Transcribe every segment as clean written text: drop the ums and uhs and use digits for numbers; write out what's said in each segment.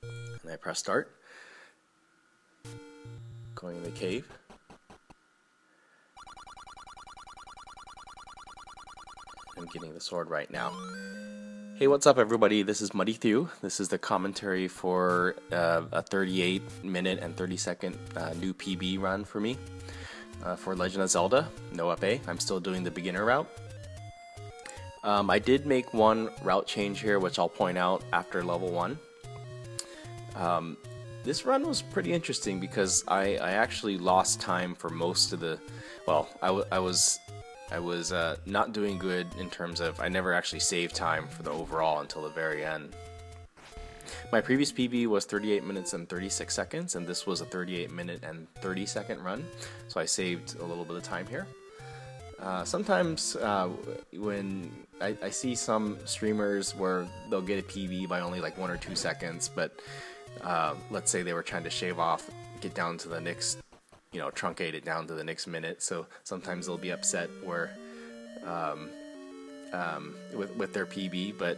And I press start. Going in the cave. I'm getting the sword right now. Hey, what's up everybody? This is MuddyThew. This is the commentary for a 38-minute and 30-second new PB run for me for Legend of Zelda, no update. I'm still doing the beginner route. I did make one route change here, which I'll point out after level 1. This run was pretty interesting because I actually lost time for most of the... Well, I was not doing good in terms of I never actually saved time for the overall until the very end. My previous PB was 38 minutes and 36 seconds, and this was a 38-minute and 30-second run, so I saved a little bit of time here. Sometimes when I see some streamers where they'll get a PB by only like 1 or 2 seconds, but let's say they were trying to shave off, get down to the next, truncate it down to the next minute. So sometimes they'll be upset where with their PB. But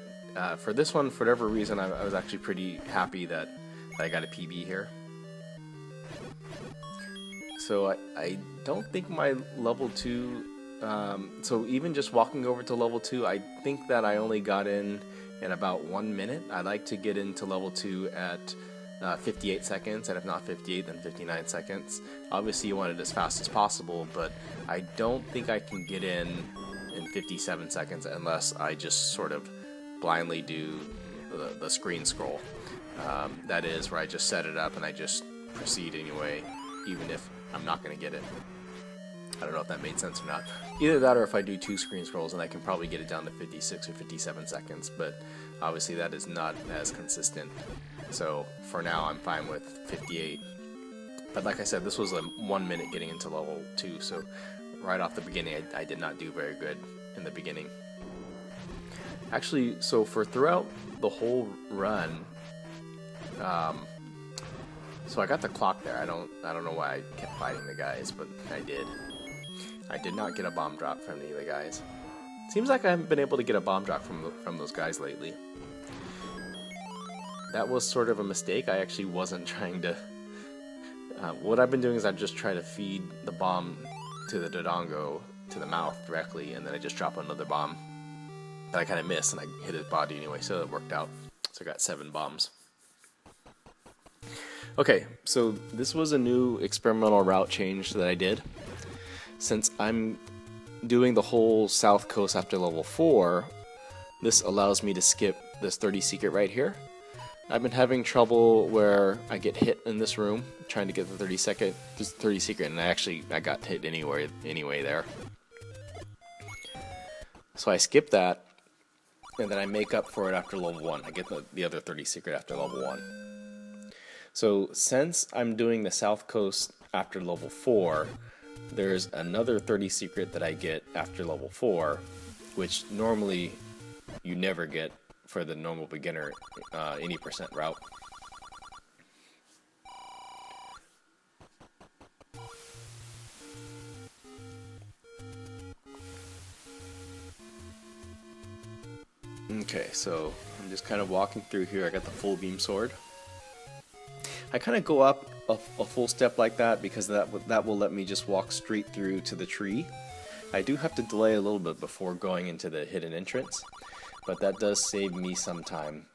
for this one, for whatever reason, I was actually pretty happy that I got a PB here. So I don't think my level 2. So even just walking over to level 2, I think that I only got in about 1 minute. I like to get into level 2 at 58 seconds, and if not 58, then 59 seconds. Obviously you want it as fast as possible, but I don't think I can get in 57 seconds unless I just sort of blindly do the screen scroll. That is where I just set it up and I just proceed anyway, even if I'm not going to get it. I don't know if that made sense or not. Either that or if I do 2 screen scrolls, and I can probably get it down to 56 or 57 seconds, but obviously that is not as consistent. So for now I'm fine with 58. But like I said, this was a 1 minute getting into level 2, so right off the beginning I did not do very good in the beginning. Actually, so for throughout the whole run, so I got the clock there. I don't know why I kept fighting the guys, but I did. I did not get a bomb drop from any of the guys. Seems like I haven't been able to get a bomb drop from those guys lately. That was sort of a mistake. I actually wasn't trying to... what I've been doing is I just try to feed the bomb to the Dodongo, to the mouth directly, and then I just drop another bomb. But I kind of missed, and I hit his body anyway, so it worked out. So I got 7 bombs. Okay, so this was a new experimental route change that I did. Since I'm doing the whole south coast after level 4, this allows me to skip this 30 secret right here. I've been having trouble where I get hit in this room trying to get the 30 secret, and I got hit anyway there. So I skip that, and then I make up for it after level 1. I get the other 30 secret after level 1. So since I'm doing the south coast after level 4, there's another 30 secret that I get after level 4, which normally you never get for the normal beginner any percent route. Okay, so I'm just kind of walking through here. I got the full beam sword. I kind of go up a full step like that because that will let me just walk straight through to the tree. I do have to delay a little bit before going into the hidden entrance, but that does save me some time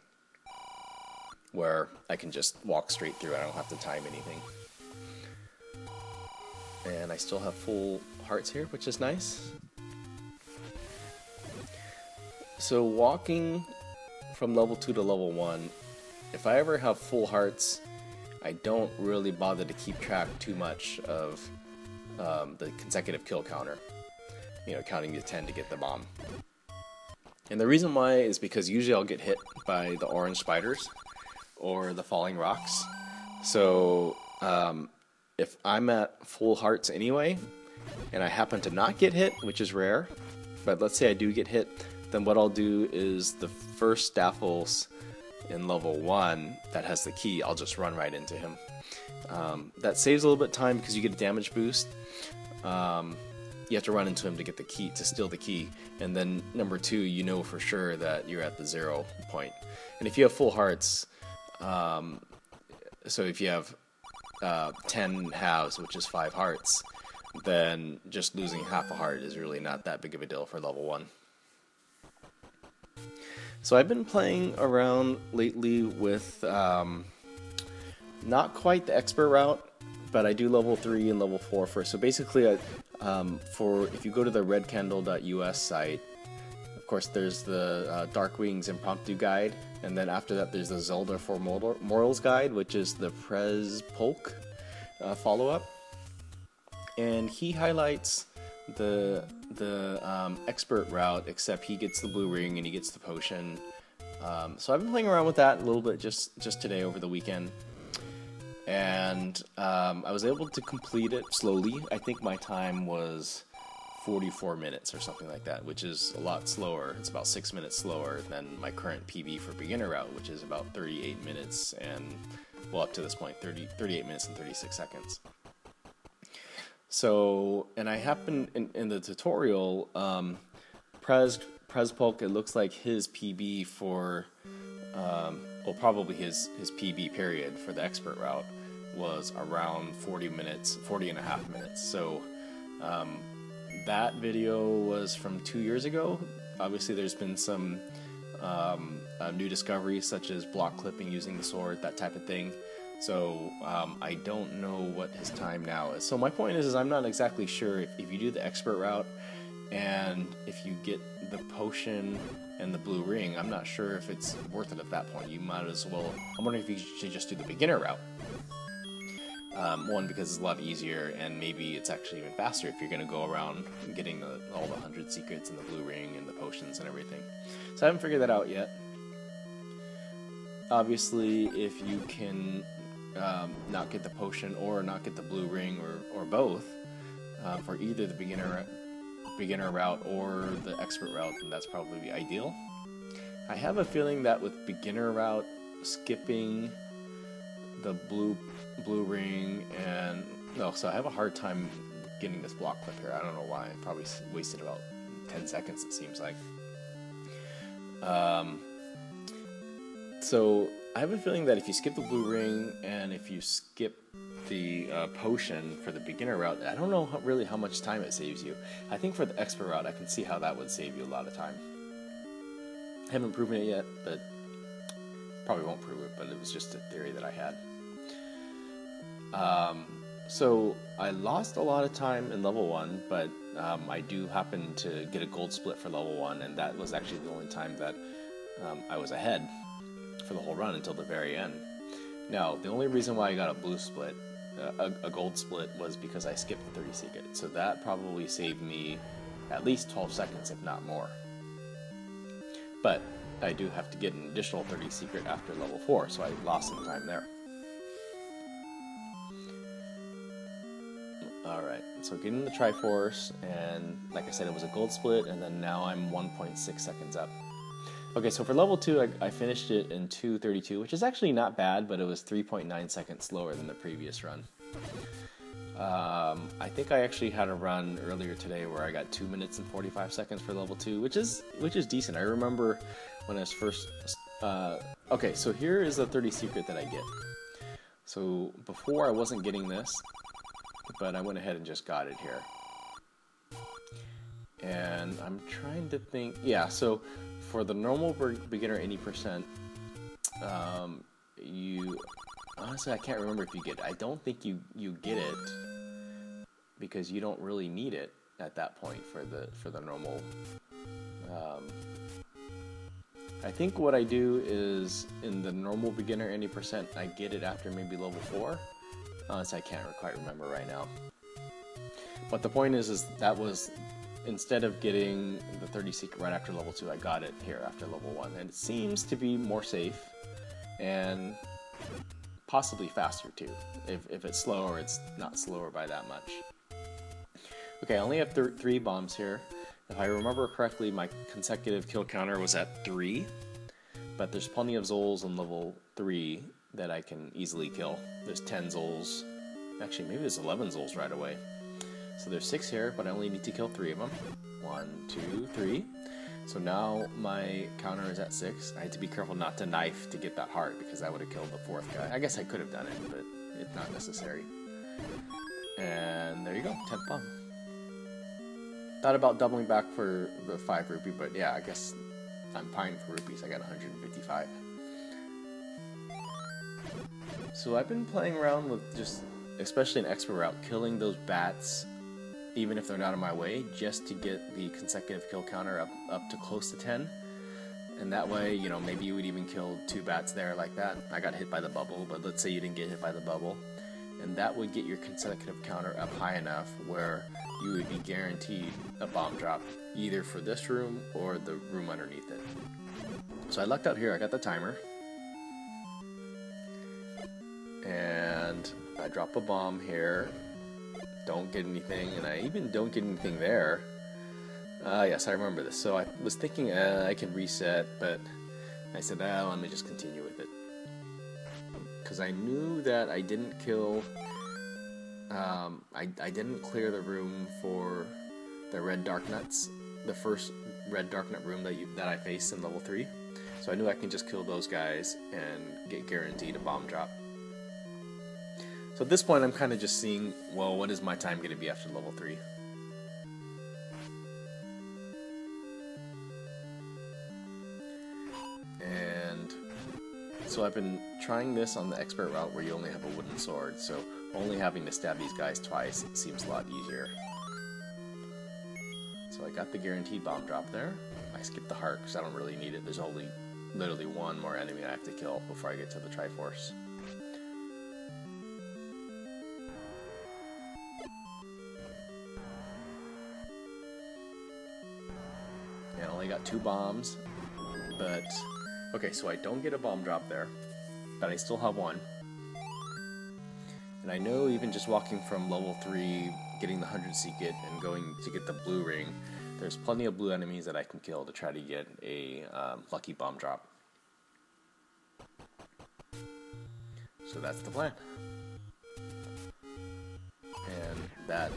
where I can just walk straight through. I don't have to time anything. And I still have full hearts here, which is nice. So walking from level 2 to level 1, if I ever have full hearts, I don't really bother to keep track too much of the consecutive kill counter. Counting to 10 to get the bomb. And the reason why is because usually I'll get hit by the orange spiders or the falling rocks. So if I'm at full hearts anyway, and I happen to not get hit, which is rare, but let's say I do get hit, then what I'll do is the first Staffles in level 1 that has the key, I'll just run right into him. That saves a little bit of time because you get a damage boost. You have to run into him to get the key, to steal the key, and then number 2, you know for sure that you're at the 0 point. And if you have full hearts, So if you have 10 halves, which is 5 hearts, then just losing half a heart is really not that big of a deal for level 1. So I've been playing around lately with not quite the expert route, but I do level 3 and level 4 first. So basically, if you go to the redcandle.us site, of course there's the Dark Wings Impromptu Guide, and then after that there's the Zelda for Mortals Guide, which is the Prez Polk follow-up. And he highlights the expert route, except he gets the blue ring and he gets the potion. So I've been playing around with that a little bit just today over the weekend. And I was able to complete it slowly. I think my time was 44 minutes or something like that, which is a lot slower. It's about 6 minutes slower than my current PB for beginner route, which is about 38 minutes and, well, up to this point, 38 minutes and 36 seconds. So, and I happened in the tutorial, Prez Polk, it looks like his PB for, well, probably his PB period for the expert route was around 40 and a half minutes. So, that video was from 2 years ago. Obviously, there's been some new discoveries, such as block clipping using the sword, that type of thing. So I don't know what his time now is. So my point is I'm not exactly sure if you do the expert route and if you get the potion and the blue ring, I'm not sure if it's worth it at that point. You might as well, I'm wondering if you should just do the beginner route. One, because it's a lot easier, and maybe it's actually even faster if you're going to go around getting all the 100 secrets and the blue ring and the potions and everything. So I haven't figured that out yet. Obviously, if you can not get the potion or not get the blue ring or both for either the beginner route or the expert route, then that's probably ideal. I have a feeling that with beginner route, skipping the blue ring and no, so I have a hard time getting this block clip here. I don't know why. I probably wasted about 10 seconds, it seems like. So I have a feeling that if you skip the blue ring and if you skip the potion for the beginner route, I don't know really how much time it saves you. I think for the expert route, I can see how that would save you a lot of time. I haven't proven it yet, but probably won't prove it, but it was just a theory that I had. So I lost a lot of time in level 1, but I do happen to get a gold split for level 1, and that was actually the only time that I was ahead for the whole run until the very end. Now, the only reason why I got a blue split, a gold split, was because I skipped the 30 secret. So that probably saved me at least 12 seconds, if not more. But I do have to get an additional 30 secret after level 4, so I lost some time there. Alright, so getting the Triforce, and like I said, it was a gold split, and then now I'm 1.6 seconds up. Okay, so for level 2, I finished it in 2:32, which is actually not bad, but it was 3.9 seconds slower than the previous run. I think I actually had a run earlier today where I got 2 minutes and 45 seconds for level 2, which is decent. I remember when I was first... okay, so here is the 30 secret that I get. So before I wasn't getting this, but I went ahead and just got it here. And I'm trying to think... Yeah, so for the normal beginner 80%, you... Honestly, I can't remember if you get it. I don't think you get it because you don't really need it at that point for the normal. I think what I do is in the normal beginner 80%, I get it after maybe level 4. Honestly, I can't quite remember right now. But the point is that was, instead of getting the 30 secret right after level 2, I got it here after level 1. And it seems to be more safe and possibly faster too. If it's slower, it's not slower by that much. Okay, I only have 3 bombs here. If I remember correctly, my consecutive kill counter was at 3. But there's plenty of Zols in level 3 that I can easily kill. There's 10 Zols. Actually, maybe there's 11 Zols right away. So there's 6 here, but I only need to kill 3 of them. 1, 2, 3. So now my counter is at 6. I had to be careful not to knife to get that heart because that would have killed the 4th guy. I guess I could have done it, but it's not necessary. And there you go, 10th bomb. Thought about doubling back for the 5 rupee, but yeah, I guess I'm fine for rupees. I got 155. So I've been playing around with just, especially in expert route, killing those bats, even if they're not in my way, just to get the consecutive kill counter up to close to 10. And that way, you know, maybe you would even kill 2 bats there like that. I got hit by the bubble, but let's say you didn't get hit by the bubble. And that would get your consecutive counter up high enough where you would be guaranteed a bomb drop, either for this room or the room underneath it. So I lucked out here, I got the timer. And I drop a bomb here. Don't get anything, and I even don't get anything there. Yes, I remember this. So I was thinking I could reset, but I said, let me just continue with it. Because I knew that I didn't kill, I didn't clear the room for the red dark nuts, the first red dark nut room that I faced in level 3. So I knew I can just kill those guys and get guaranteed a bomb drop. So at this point, I'm kind of just seeing, well, what is my time going to be after level 3? And so I've been trying this on the expert route where you only have a wooden sword, so only having to stab these guys twice seems a lot easier. So I got the guaranteed bomb drop there. I skipped the heart because I don't really need it. There's only literally one more enemy I have to kill before I get to the Triforce. And I only got 2 bombs, but okay, so I don't get a bomb drop there, but I still have 1. And I know even just walking from level 3, getting the 100 Secret, and going to get the blue ring, there's plenty of blue enemies that I can kill to try to get a lucky bomb drop. So that's the plan. And that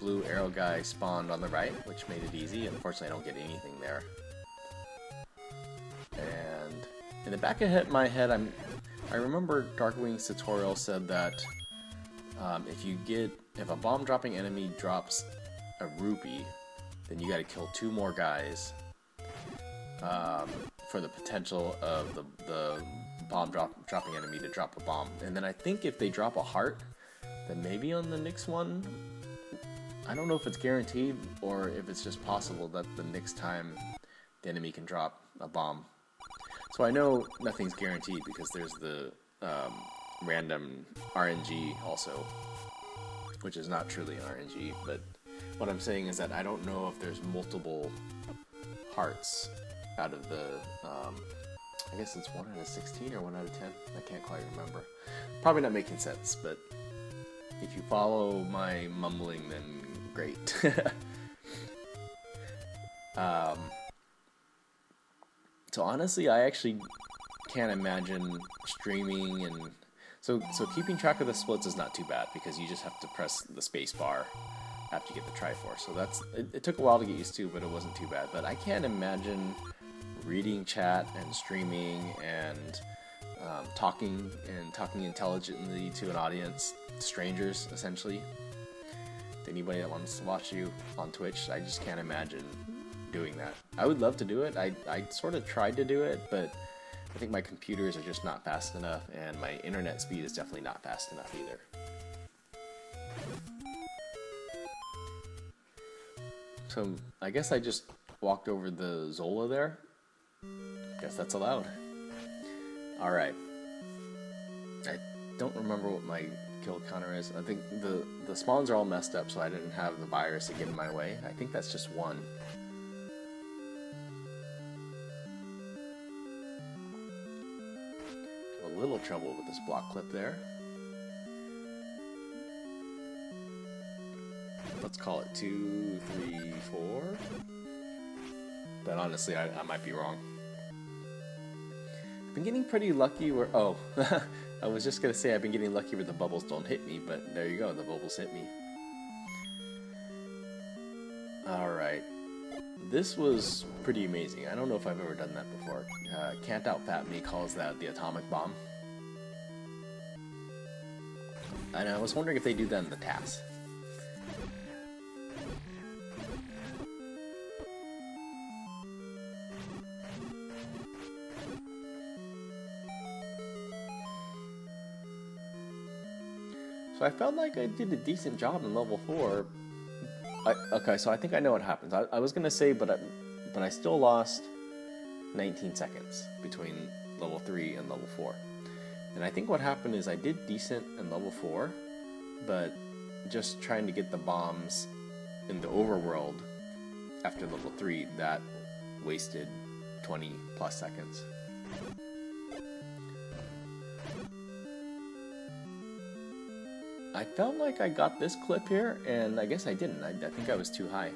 blue arrow guy spawned on the right, which made it easy. Unfortunately, I don't get anything there. And in the back of my head, I remember Darkwing's tutorial said that if a bomb dropping enemy drops a rupee, then you got to kill 2 more guys for the potential of the bomb dropping enemy to drop a bomb. And then I think if they drop a heart, then maybe on the next one, I don't know if it's guaranteed or if it's just possible that the next time the enemy can drop a bomb. So I know nothing's guaranteed because there's the random RNG also, which is not truly an RNG, but what I'm saying is that I don't know if there's multiple hearts out of the, I guess it's 1 out of 16 or 1 out of 10, I can't quite remember. Probably not making sense, but if you follow my mumbling, then great. So honestly, I actually can't imagine streaming and so keeping track of the splits is not too bad because you just have to press the space bar after you get the Triforce. So it took a while to get used to, but it wasn't too bad. But I can't imagine reading chat and streaming and talking intelligently to an audience, strangers essentially. To anybody that wants to watch you on Twitch, I just can't imagine doing that. I would love to do it. I sort of tried to do it, but I think my computers are just not fast enough, and my internet speed is definitely not fast enough either. So I guess I just walked over the Zola there. Guess that's allowed. Alright. I don't remember what my kill counter is. I think the spawns are all messed up, so I didn't have the virus to get in my way. I think that's just 1. A little trouble with this block clip there. Let's call it 2, 3, 4. But honestly, I might be wrong. I've been getting pretty lucky where... Oh, I was just going to say I've been getting lucky where the bubbles don't hit me, but there you go, the bubbles hit me. Alright. this was pretty amazing. I don't know if I've ever done that before. Can't Out Fat Me calls that the atomic bomb. And I was wondering if they do that in the TAS. So I felt like I did a decent job in level 4. Okay, so I think I know what happens. I was gonna say, but I still lost 19 seconds between level 3 and level 4. And I think what happened is I did decent in level 4, but just trying to get the bombs in the overworld after level 3, that wasted 20 plus seconds. I felt like I got this clip here, and I guess I didn't. I think I was too high.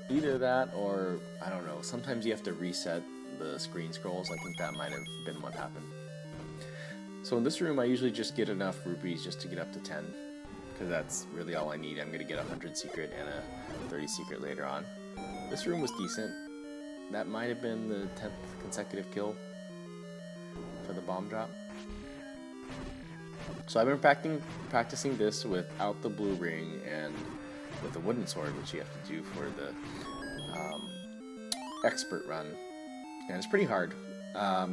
Either that, or I don't know, sometimes you have to reset the screen scrolls. I think that might have been what happened. So in this room I usually just get enough rupees just to get up to 10, because that's really all I need. I'm going to get a 100 secret and a 30 secret later on. This room was decent. That might have been the 10th consecutive kill for the bomb drop. So I've been practicing this without the blue ring and with the wooden sword, which you have to do for the expert run, and it's pretty hard. I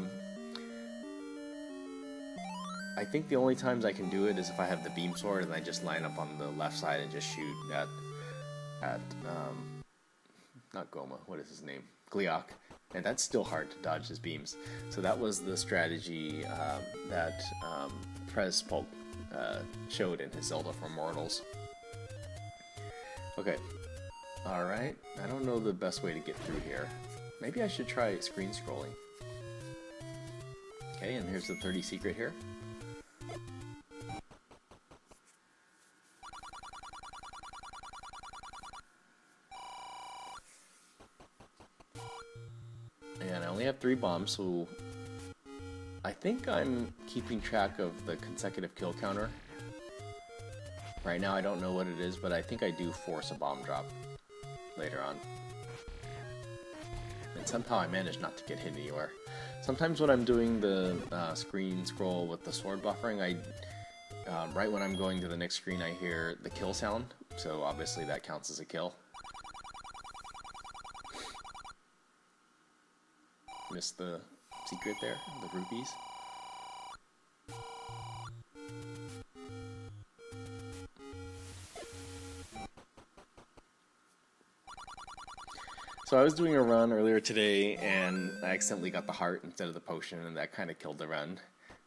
think the only times I can do it is if I have the beam sword and I just line up on the left side and just shoot at not Goma, what is his name? Gliok. And that's still hard to dodge his beams. So that was the strategy that Prez Polk showed in his Zelda for Mortals. Okay, alright, I don't know the best way to get through here. Maybe I should try screen scrolling. Okay, and here's the 30 secret here. And I only have 3 bombs, so I think I'm keeping track of the consecutive kill counter. Right now I don't know what it is, but I think I do force a bomb drop later on. And somehow I managed not to get hit anywhere. Sometimes when I'm doing the screen scroll with the sword buffering, right when I'm going to the next screen I hear the kill sound, so obviously that counts as a kill. Missed the secret there, the rupees. So I was doing a run earlier today and I accidentally got the heart instead of the potion, and that kind of killed the run.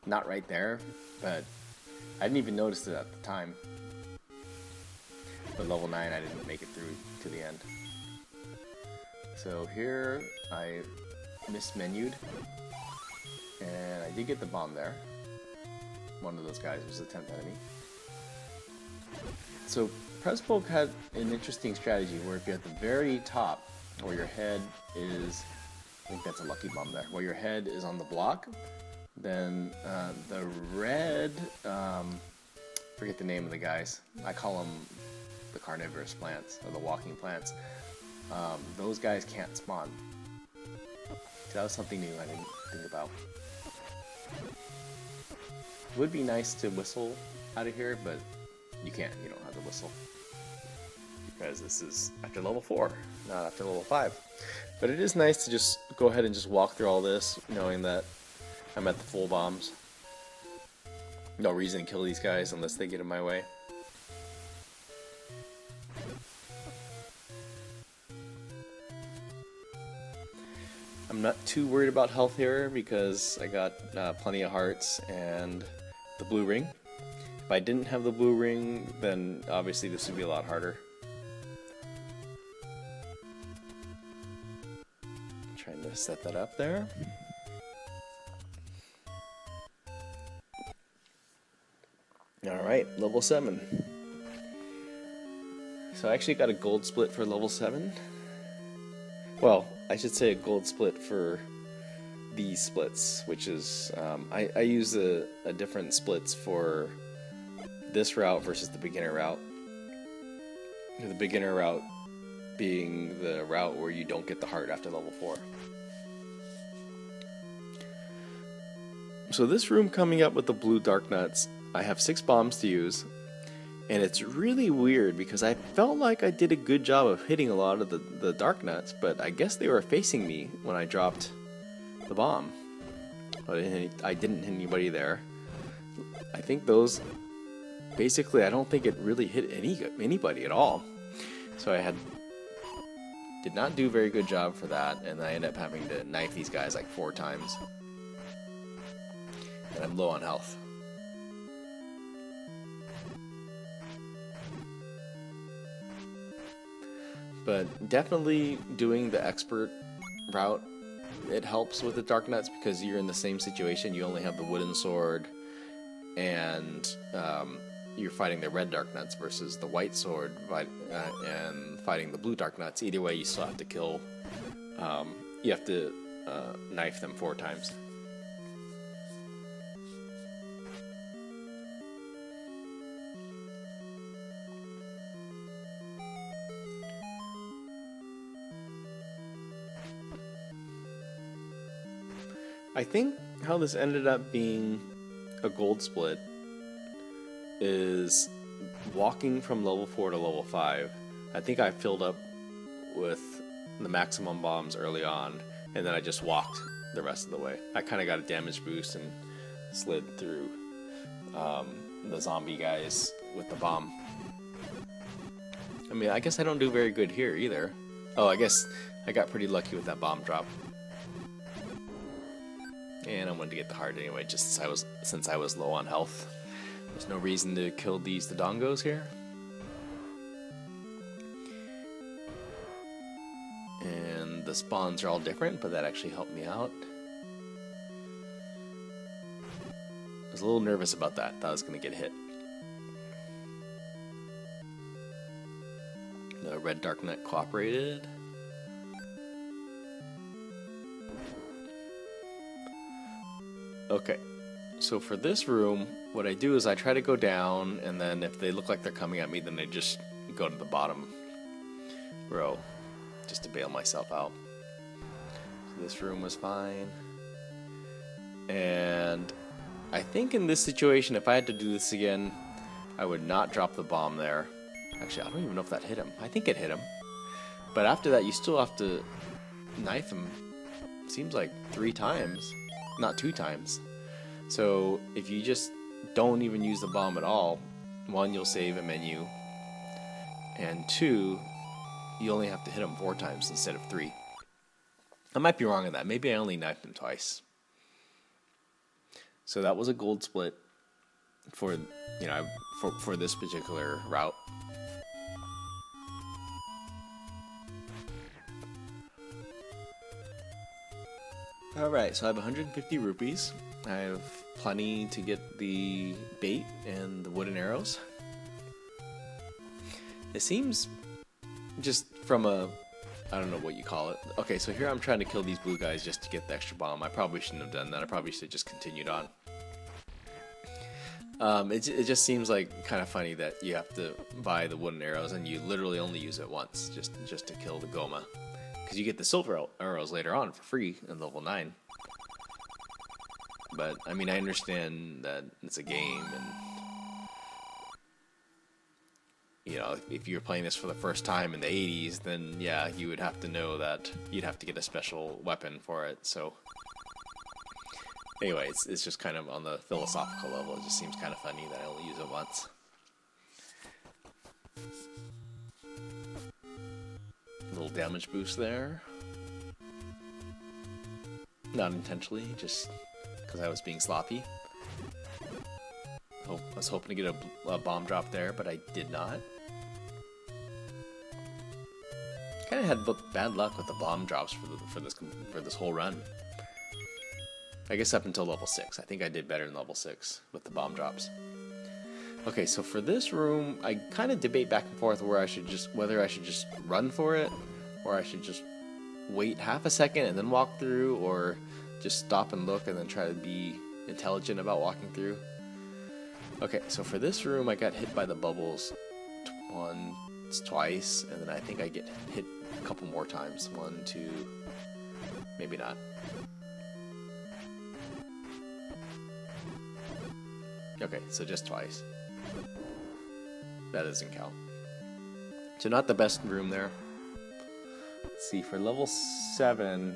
Not right there, but I didn't even notice it at the time. But level 9 I didn't make it through to the end. So here I mismenued, and I did get the bomb there. One of those guys was the 10th enemy. So Prez Polk had an interesting strategy where if you're at the very top, where your head is, I think that's a lucky bomb there, where your head is on the block, then the red, forget the name of the guys, I call them the carnivorous plants, or the walking plants, those guys can't spawn. So that was something new I didn't think about. It would be nice to whistle out of here, but you can't, you don't have to whistle. Because this is after level 4, not after level 5. But it is nice to just go ahead and just walk through all this, knowing that I'm at the full bombs. No reason to kill these guys unless they get in my way. I'm not too worried about health here because I got plenty of hearts and the blue ring. If I didn't have the blue ring, then obviously this would be a lot harder. Trying to set that up there. Alright, level 7. So I actually got a gold split for level 7. Well, I should say a gold split for these splits, which is, I use a different splits for this route versus the beginner route. The beginner route being the route where you don't get the heart after level 4. So this room coming up with the blue dark nuts, I have 6 bombs to use, and it's really weird because I felt like I did a good job of hitting a lot of the dark nuts, but I guess they were facing me when I dropped the bomb. But I didn't hit anybody there. I think those, basically I don't think it really hit anybody at all. So I did not do a very good job for that, and I ended up having to knife these guys like 4 times. And I'm low on health. But definitely doing the expert route, it helps with the dark nuts because you're in the same situation. You only have the wooden sword, and you're fighting the red dark nuts versus the white sword and fighting the blue dark nuts. Either way, you still have to kill. You have to knife them 4 times. I think how this ended up being a gold split is walking from level 4 to level 5. I think I filled up with the maximum bombs early on, and then I just walked the rest of the way. I kind of got a damage boost and slid through the zombie guys with the bomb. I mean, I guess I don't do very good here either. Oh, I guess I got pretty lucky with that bomb drop. And I wanted to get the heart anyway, just since I was low on health. There's no reason to kill these Dodongos here. And the spawns are all different, but that actually helped me out. I was a little nervous about that. Thought I was going to get hit. The red dark nut cooperated. Okay, so for this room, what I do is I try to go down, and then if they look like they're coming at me, then I just go to the bottom row, just to bail myself out. So this room was fine. And I think in this situation, if I had to do this again, I would not drop the bomb there. Actually, I don't even know if that hit him. I think it hit him. But after that, you still have to knife him, seems like 3 times. Not 2 times. So if you just don't even use the bomb at all, 1, you'll save a menu, and 2, you only have to hit him 4 times instead of 3. I might be wrong on that. Maybe I only knifed him twice. So that was a gold split for for this particular route. Alright, so I have 150 rupees. I have plenty to get the bait and the wooden arrows. It seems just from I don't know what you call it. Okay, so here I'm trying to kill these blue guys just to get the extra bomb. I probably shouldn't have done that. I probably should have just continued on. It just seems like kind of funny that you have to buy the wooden arrows and you literally only use it once just to kill the Goma. Because you get the silver arrows later on for free in level 9. But, I mean, I understand that it's a game, and, you know, if you're playing this for the first time in the 80s, then, yeah, you would have to know that you'd have to get a special weapon for it, so... Anyway, it's just kind of on the philosophical level. It just seems kind of funny that I only use it once. A little damage boost there. Not intentionally, just because I was being sloppy. I was hoping to get a bomb drop there, but I did not. Kind of had bad luck with the bomb drops for this whole run. I guess up until level 6. I think I did better in level 6 with the bomb drops. Okay, so for this room, I kind of debate back and forth whether I should just run for it, or I should just wait half a second and then walk through, or just stop and look and then try to be intelligent about walking through. Okay, so for this room, I got hit by the bubbles 1, It's twice, and then I think I get hit a couple more times. 1, 2, maybe not. Okay, so just twice. That doesn't count. So not the best room there. Let's see, for level 7...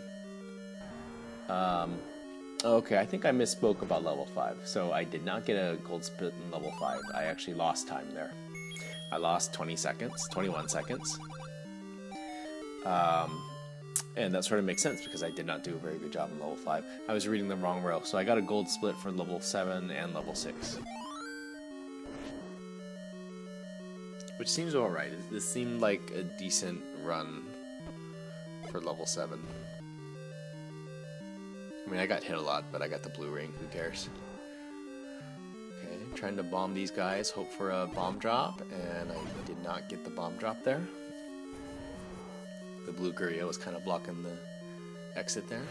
okay, I think I misspoke about level 5. So I did not get a gold split in level 5. I actually lost time there. I lost 21 seconds. And that sort of makes sense because I did not do a very good job in level 5. I was reading the wrong row, so I got a gold split for level 7 and level 6. Which seems alright. This seemed like a decent run for level 7. I mean, I got hit a lot, but I got the blue ring. Who cares? Okay, trying to bomb these guys. Hope for a bomb drop, and I did not get the bomb drop there. The blue Guria was kind of blocking the exit there.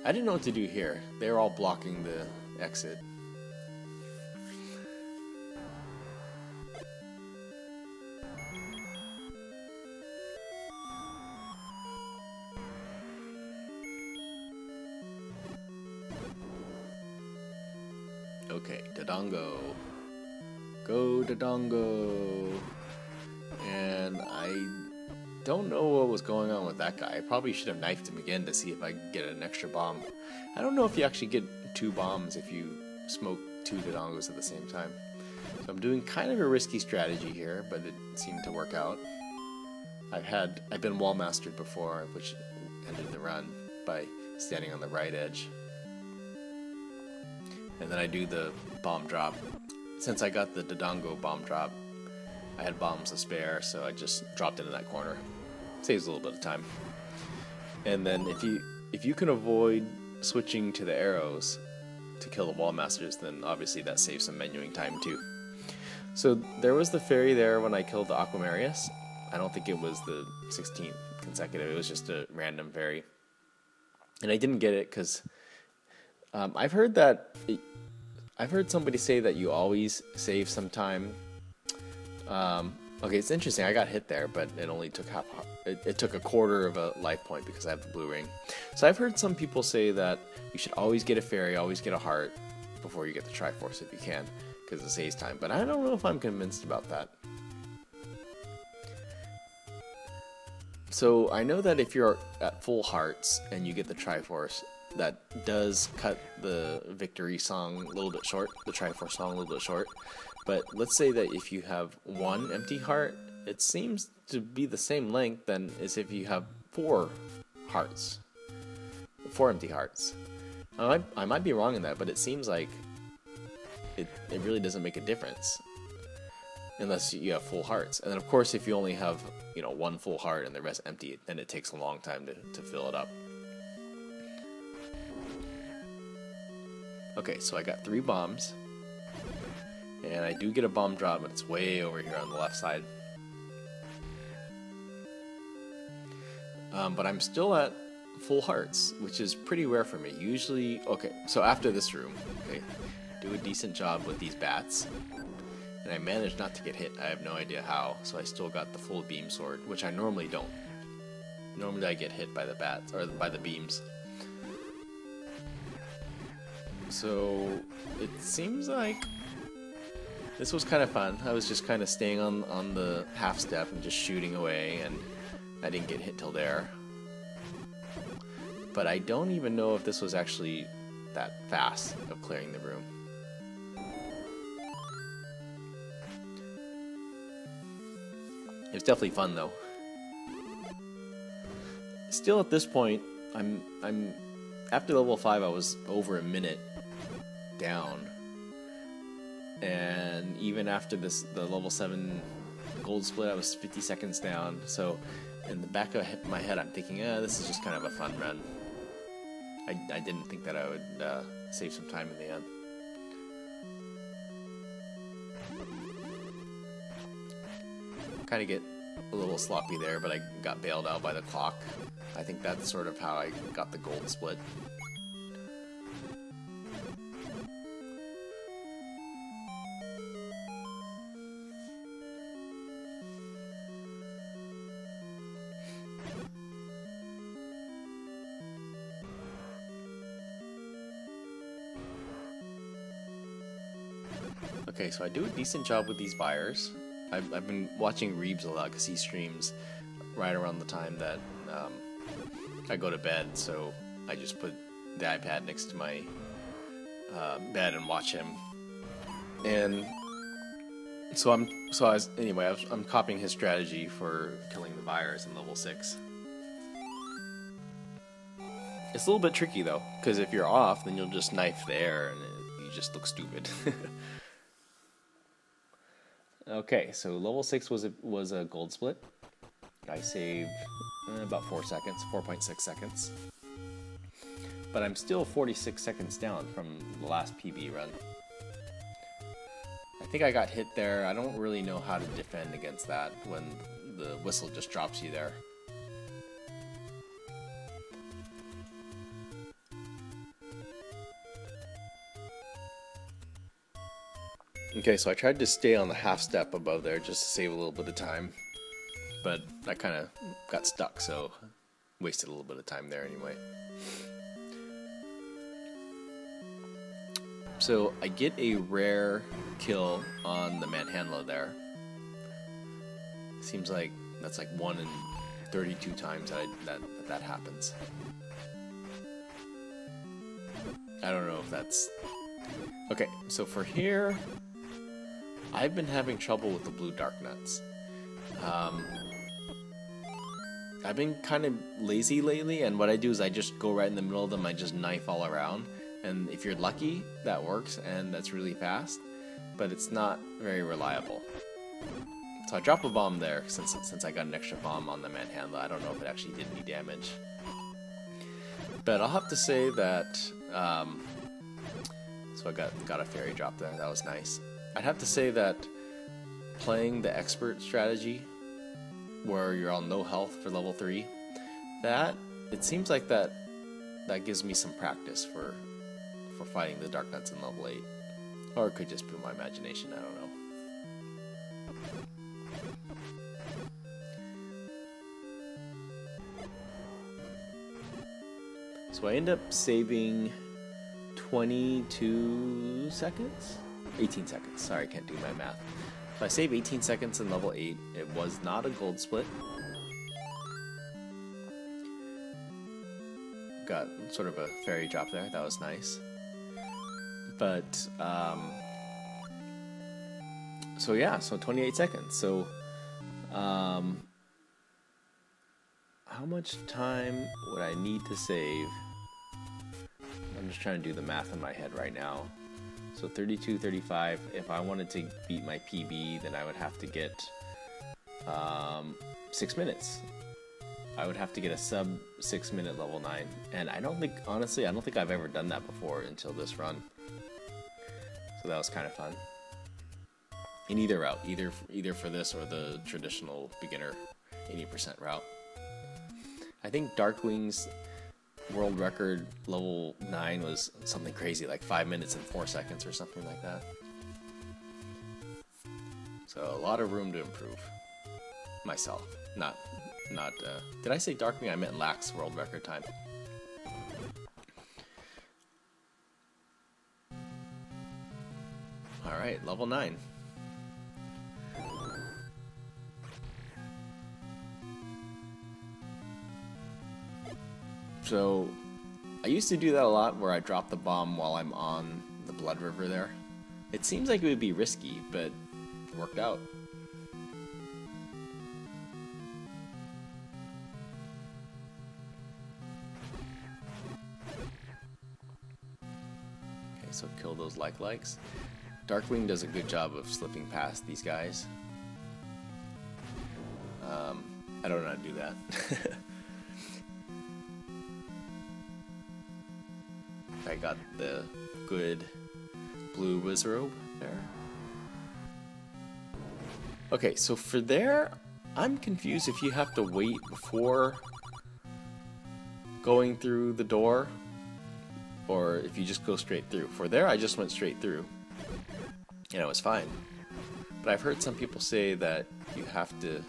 I didn't know what to do here. They were all blocking the exit. Okay, Dodongo. Go Dodongo. And I don't know what was going on with that guy. I probably should have knifed him again to see if I could get an extra bomb. I don't know if you actually get 2 bombs if you smoke 2 Dodongos at the same time. So I'm doing kind of a risky strategy here, but it seemed to work out. I've been wall mastered before, which ended the run by standing on the right edge. And then I do the bomb drop. Since I got the Dodongo bomb drop, I had bombs to spare, so I just dropped into that corner. Saves a little bit of time. And then if you can avoid switching to the arrows to kill the wall masters, then obviously that saves some menuing time too. So there was the fairy there when I killed the Aquamarius. I don't think it was the 16th consecutive. It was just a random fairy. And I didn't get it because I've heard somebody say that you always save some time. Okay, it's interesting. I got hit there, but it only took it took a quarter of a life point because I have the blue ring. So I've heard some people say that you should always get a fairy, always get a heart before you get the Triforce if you can, because it saves time. But I don't know if I'm convinced about that. So I know that if you're at full hearts and you get the Triforce, that does cut the victory song a little bit short, the Triforce song a little bit short. But let's say that if you have 1 empty heart, it seems to be the same length then as if you have 4 hearts. 4 empty hearts. I might be wrong in that, but it seems like it really doesn't make a difference unless you have full hearts. And then of course if you only have 1 full heart and the rest empty, then it takes a long time to fill it up. Okay, so I got 3 bombs. And I do get a bomb drop, but it's way over here on the left side. But I'm still at full hearts, which is pretty rare for me. Usually, okay, so after this room, okay, do a decent job with these bats. And I managed not to get hit. I have no idea how, so I still got the full beam sword, which I normally don't. Normally I get hit by the bats, or by the beams. So, it seems like this was kind of fun. I was just kind of staying on the half step and just shooting away, and I didn't get hit till there. But I don't even know if this was actually that fast of clearing the room. It was definitely fun though. Still at this point, I'm after level 5 I was over a minute down. And even after the level 7 gold split, I was 50 seconds down. So in the back of my head, I'm thinking, this is just kind of a fun run. I didn't think that I would save some time in the end. Kind of get a little sloppy there, but I got bailed out by the clock. I think that's sort of how I got the gold split. Okay, so I do a decent job with these fires. I've been watching Reeves a lot because he streams right around the time that I go to bed, so I just put the iPad next to my bed and watch him. And so I'm copying his strategy for killing the buyers in level 6. It's a little bit tricky though, because if you're off, then you'll just knife the air and you just look stupid. Okay, so level 6 was a gold split. I saved about 4 seconds, 4.6 seconds. But I'm still 46 seconds down from the last PB run. I think I got hit there. I don't really know how to defend against that when the whistle just drops you there. Okay, so I tried to stay on the half step above there just to save a little bit of time, but I kind of got stuck, so wasted a little bit of time there anyway. So I get a rare kill on the manhandler there. Seems like that's like 1 in 32 times that happens. I don't know if that's... Okay, so for here, I've been having trouble with the blue dark nuts. I've been kind of lazy lately, and what I do is I just go right in the middle of them, I just knife all around, and if you're lucky, that works, and that's really fast, but it's not very reliable. So I drop a bomb there, since I got an extra bomb on the manhandler. I don't know if it actually did any damage. But I'll have to say that, so I got a fairy drop there, that was nice. I'd have to say that playing the expert strategy, where you're on no health for level 3, it seems like that gives me some practice for fighting the dark nuts in level 8. Or it could just be my imagination, I don't know. So I end up saving 22 seconds? 18 seconds. Sorry, I can't do my math. So I save 18 seconds in level 8. It was not a gold split. Got sort of a fairy drop there. That was nice. But, so yeah, so 28 seconds. So, how much time would I need to save? I'm just trying to do the math in my head right now. So 32, 35, if I wanted to beat my PB, then I would have to get 6 minutes. I would have to get a sub 6 minute level 9. And honestly, I don't think I've ever done that before until this run. So that was kind of fun. In either route, either for this or the traditional beginner 80% route. I think Darkwing's world record level 9 was something crazy, like 5 minutes and 4 seconds or something like that. So a lot of room to improve. Myself, not. Did I say Darkwing? I meant Lax world record time. All right, level 9. So, I used to do that a lot where I drop the bomb while I'm on the Blood River there. It seems like it would be risky, but it worked out. Okay, so kill those likes. Darkwing does a good job of slipping past these guys. I don't know how to do that. I got the good blue Wizrobe there. Okay, so for there, I'm confused if you have to wait before going through the door, or if you just go straight through. For there, I just went straight through, and it was fine. But I've heard some people say that you have to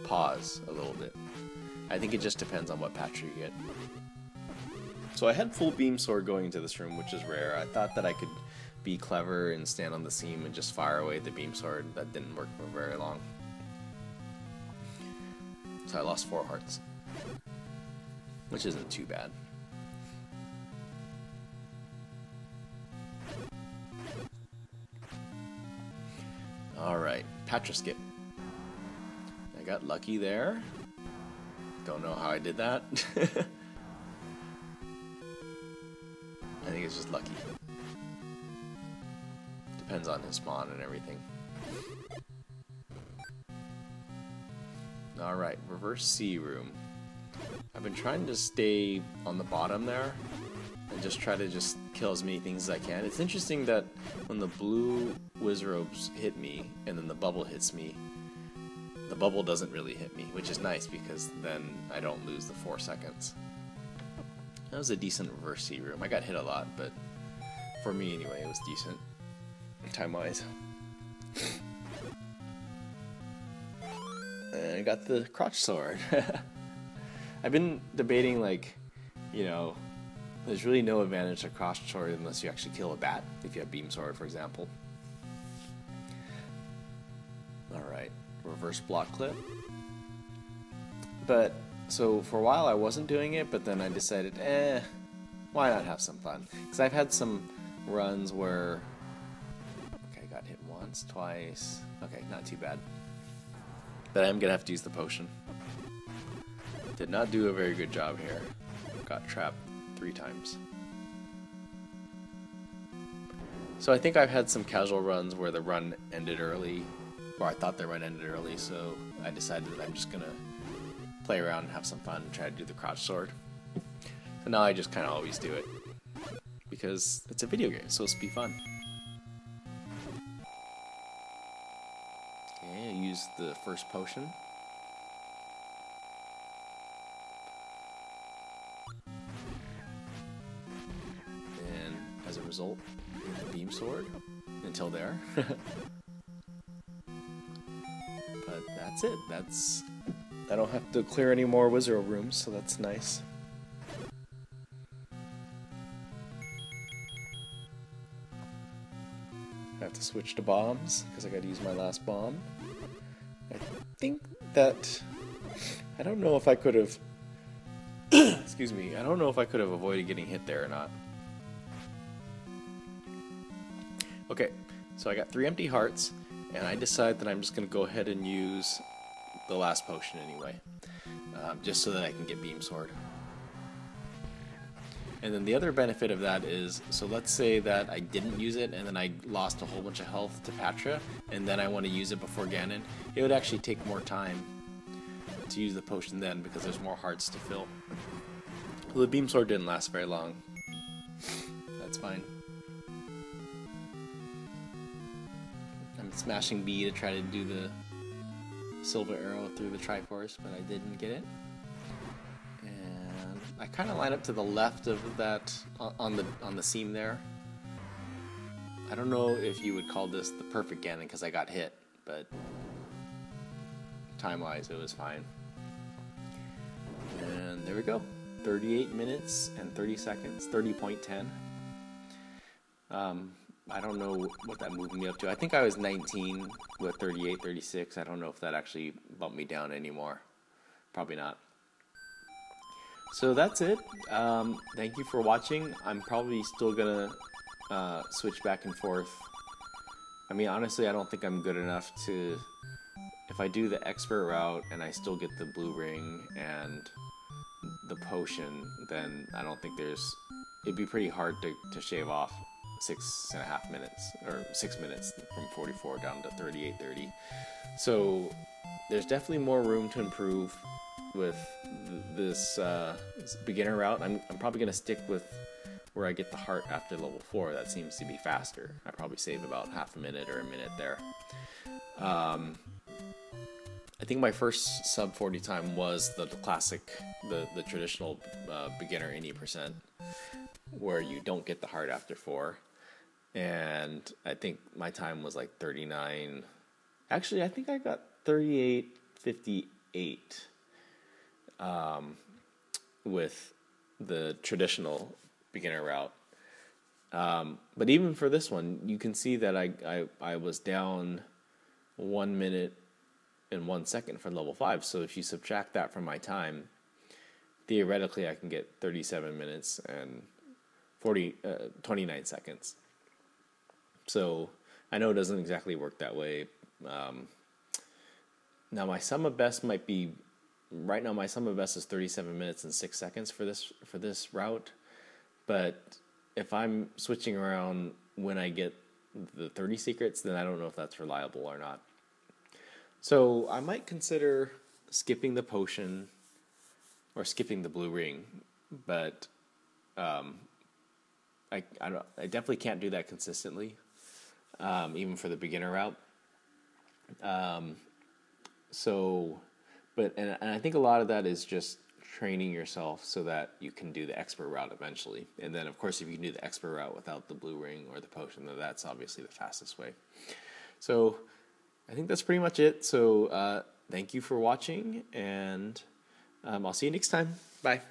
pause a little bit. I think it just depends on what patch you get. So I had full beam sword going into this room, which is rare. I thought that I could be clever and stand on the seam and just fire away the beam sword. That didn't work for very long. So I lost 4 hearts, which isn't too bad. Alright, Patra skip. I got lucky there. Don't know how I did that. I think it's just lucky. Depends on his spawn and everything. Alright, reverse C room. I've been trying to stay on the bottom there and just try to just kill as many things as I can. It's interesting that when the blue Wizrobes hit me and then the bubble hits me, the bubble doesn't really hit me, which is nice because then I don't lose the 4 seconds. That was a decent reverse C room. I got hit a lot, but for me anyway, it was decent time-wise. And I got the crotch sword. I've been debating, like, you know, there's really no advantage to crotch sword unless you actually kill a bat, if you have beam sword, for example. Alright, reverse block clip. But, so for a while I wasn't doing it, but then I decided, why not have some fun? Because I've had some runs where, okay, I got hit once, twice, okay, not too bad. But I'm gonna have to use the potion. Did not do a very good job here. Got trapped 3 times. So I think I've had some casual runs where the run ended early, or I thought the run ended early, so I decided that I'm just gonna play around and have some fun and try to do the crotch sword. So now I just kind of always do it, because it's a video game, it's supposed to be fun. Okay, use the first potion. And as a result, the beam sword until there. But that's it. I don't have to clear any more Wizard rooms, so that's nice. I have to switch to bombs because I got to use my last bomb. I think that I don't know if I could have excuse me, I don't know if I could have avoided getting hit there or not. Okay, so I got 3 empty hearts, and I decide that I'm just going to go ahead and use the last potion anyway, just so that I can get beam sword. And then the other benefit of that is, so let's say that I didn't use it and then I lost a whole bunch of health to Patra, and then I want to use it before Ganon, it would actually take more time to use the potion then because there's more hearts to fill. Well, the beam sword didn't last very long. That's fine. I'm smashing B to try to do the silver arrow through the Triforce, but I didn't get it. And I kind of line up to the left of that on the seam there. I don't know if you would call this the perfect Ganon because I got hit, but time-wise it was fine. And there we go. 38 minutes and 30 seconds, 30.10. I don't know what that moved me up to. I think I was 19 with 38, 36. I don't know if that actually bumped me down anymore. Probably not. So that's it. Thank you for watching. I'm probably still gonna switch back and forth. I mean, honestly, I don't think I'm good enough to... If I do the expert route and I still get the blue ring and the potion, then I don't think there's... It'd be pretty hard to shave off 6.5 minutes, or 6 minutes from 44 down to 38:30. So there's definitely more room to improve with this beginner route. I'm probably going to stick with where I get the heart after level 4. That seems to be faster. I probably save about half a minute or a minute there. I think my first sub 40 time was the classic, the traditional beginner 80%, where you don't get the heart after 4. And I think my time was like 39. Actually, I think I got 38:58 with the traditional beginner route. But even for this one, you can see that I was down 1 minute and 1 second for level 5. So if you subtract that from my time, theoretically I can get 37 minutes and 29 seconds. So I know it doesn't exactly work that way. Now my sum of best might be, right now my sum of best is 37 minutes and 6 seconds for this route. But if I'm switching around when I get the 30 secrets, then I don't know if that's reliable or not. So I might consider skipping the potion or skipping the blue ring, but I definitely can't do that consistently, even for the beginner route. And I think a lot of that is just training yourself so that you can do the expert route eventually. And then, of course, if you can do the expert route without the blue ring or the potion, then that's obviously the fastest way. So I think that's pretty much it. So thank you for watching, and I'll see you next time. Bye.